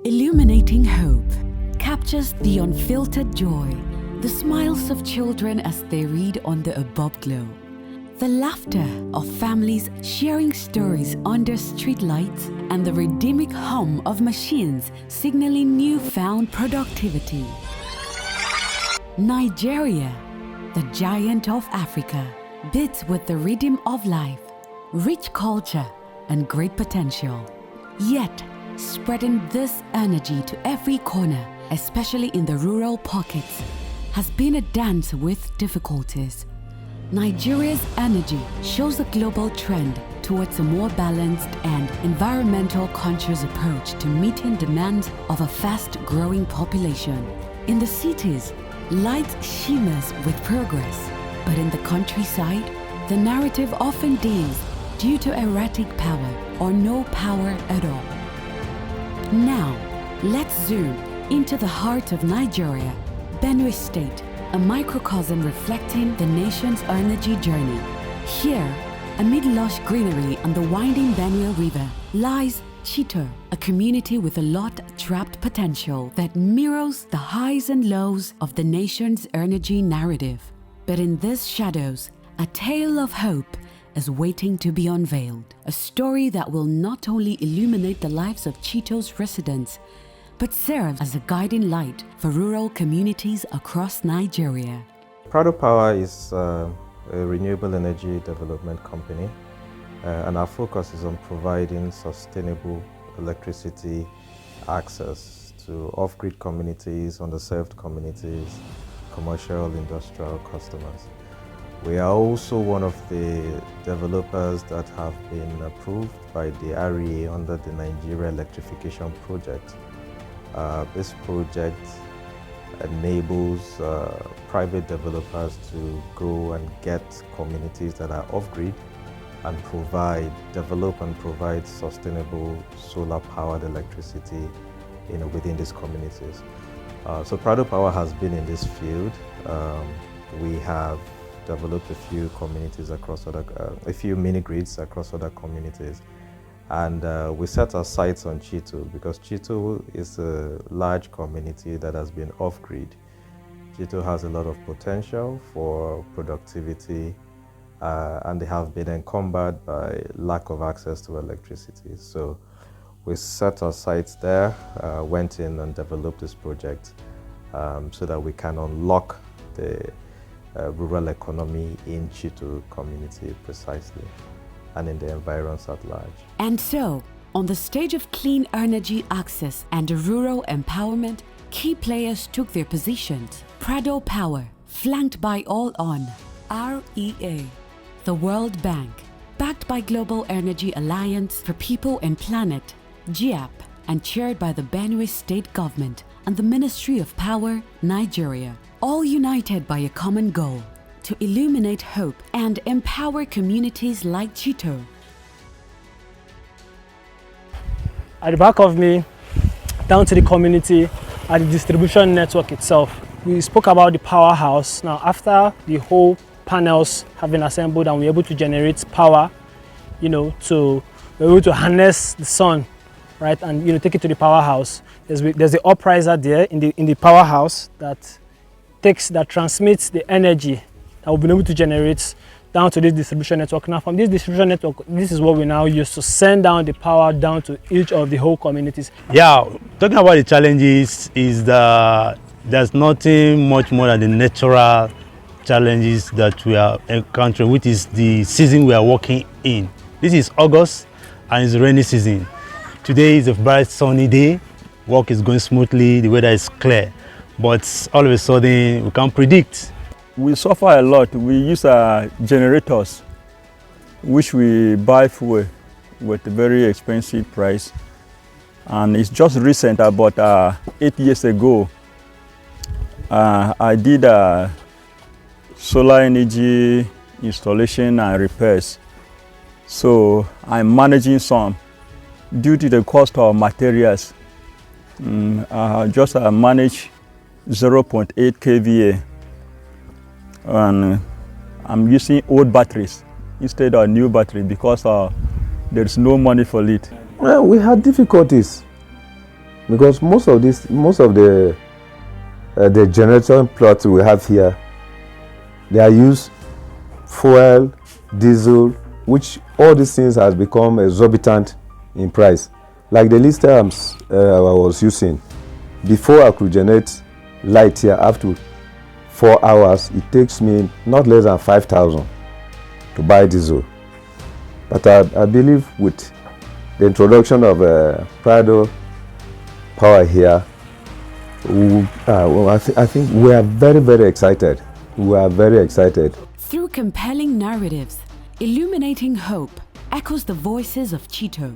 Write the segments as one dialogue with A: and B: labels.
A: Illuminating hope captures the unfiltered joy, the smiles of children as they read on the above glow, the laughter of families sharing stories under streetlights, and the rhythmic hum of machines signaling newfound productivity. Nigeria, the giant of Africa, beats with the rhythm of life, rich culture, and great potential. Yet, spreading this energy to every corner, especially in the rural pockets, has been a dance with difficulties. Nigeria's energy shows a global trend towards a more balanced and environmental conscious approach to meeting demands of a fast-growing population. In the cities, light shimmers with progress, but in the countryside, the narrative often dims due to erratic power or no power at all. Now, let's zoom into the heart of Nigeria, Benue State, a microcosm reflecting the nation's energy journey. Here, amid lush greenery on the winding Benue River, lies Chito, a community with a lot trapped potential that mirrors the highs and lows of the nation's energy narrative. But in these shadows, a tale of hope is waiting to be unveiled, a story that will not only illuminate the lives of Chito's residents, but serve as a guiding light for rural communities across Nigeria.
B: Prado Power is a renewable energy development company, and our focus is on providing sustainable electricity access to off-grid communities, underserved communities, commercial, industrial customers. We are also one of the developers that have been approved by the REA under the Nigeria Electrification Project. This project enables private developers to go and get communities that are off-grid and develop and provide sustainable solar-powered electricity within these communities. So Prado Power has been in this field. We have developed a few communities across a few mini-grids across other communities. And we set our sights on Chito because Chito is a large community that has been off-grid. Chito has a lot of potential for productivity and they have been encumbered by lack of access to electricity. So we set our sights there, went in and developed this project so that we can unlock the rural economy in Chito community precisely, and in the environs at large.
A: And so, on the stage of clean energy access and rural empowerment, key players took their positions. Prado Power, flanked by All On, REA, the World Bank, backed by Global Energy Alliance for People and Planet, GIAP, and chaired by the Benue State Government and the Ministry of Power, Nigeria, all united by a common goal: to illuminate hope and empower communities like Chito.
C: At the back of me, down to the community, at the distribution network itself. We spoke about the powerhouse. Now, after the whole panels have been assembled and we're able to generate power, we're able to harness the sun, right, and take it to the powerhouse. There's the upriser there in the powerhouse that transmits the energy that we've been able to generate down to this distribution network. Now, from this distribution network, this is what we now use to send down the power down to each of the whole communities.
D: Yeah, talking about the challenges is that there's nothing much more than the natural challenges that we are encountering, which is the season we are working in. This is August and it's rainy season. Today is a bright sunny day. Work is going smoothly, the weather is clear, but all of a sudden we can't predict.
E: We suffer a lot. We use generators, which we buy fuel with a very expensive price. And it's just recent, about 8 years ago, I did solar energy installation and repairs. So I'm managing some. Due to the cost of materials, I just manage 0.8 kVA. And I'm using old batteries instead of new battery because there's no money for it.
F: Well, we had difficulties. because most of the generator plots we have here, they are used fuel, diesel, which all these things has become exorbitant in price. Like the list I was using, before I could generate light here up to 4 hours, it takes me not less than 5,000 to buy diesel. But I believe with the introduction of Prado power here, I think we are very, very excited. We are very excited.
A: Through compelling narratives, illuminating hope echoes the voices of Chito.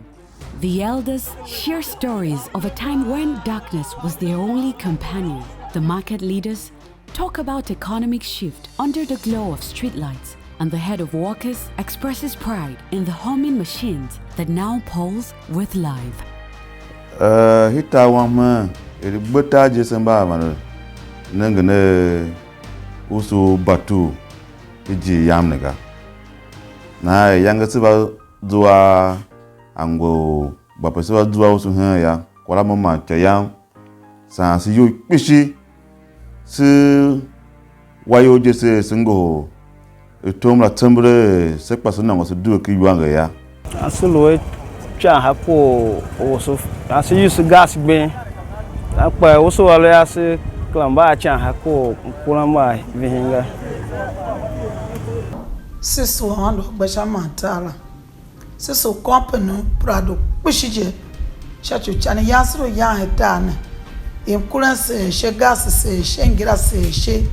A: The elders share stories of a time when darkness was their only companion. The market leaders talk about economic shift under the glow of streetlights, and the head of workers expresses pride in the humming machines that now pulse with life.
G: Hita wama bota jesamba mano nangane usu batu iji yamnega na yanga siba zuwa ango bapa siba zuwa usu ya kwala mama chayam sa si yu pishi si wayo jese singo itomla tembre sekpaso nango se duwe ki yuanga ya
H: asulu cha hapo oso asi use gas gbe apa oso wale asi klamba cha hako kulamba vihinga
I: siso hando gbasha matala siso company Prado kushije chacho chane yasro ya hetana inkurance she gas se shengira se she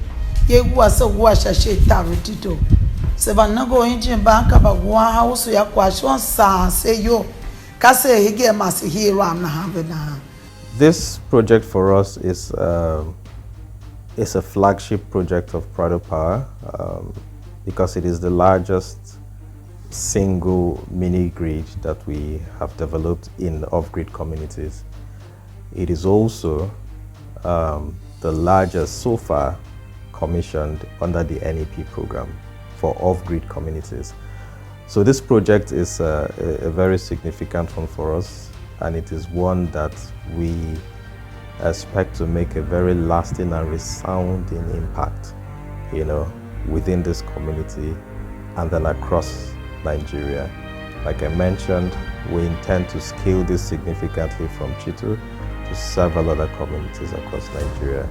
I: yegwa se washa she tarutito se banago injin banka bagwa house ya kwashon sa se yo kase hige masi hero amna havena.
B: This project for us is a flagship project of Prado Power because it is the largest single mini grid that we have developed in off-grid communities. It is also the largest so far commissioned under the NEP program for off-grid communities. So this project is a very significant one for us, and it is one that we expect to make a very lasting and resounding impact, within this community and then across Nigeria. Like I mentioned, we intend to scale this significantly from Chito to several other communities across Nigeria.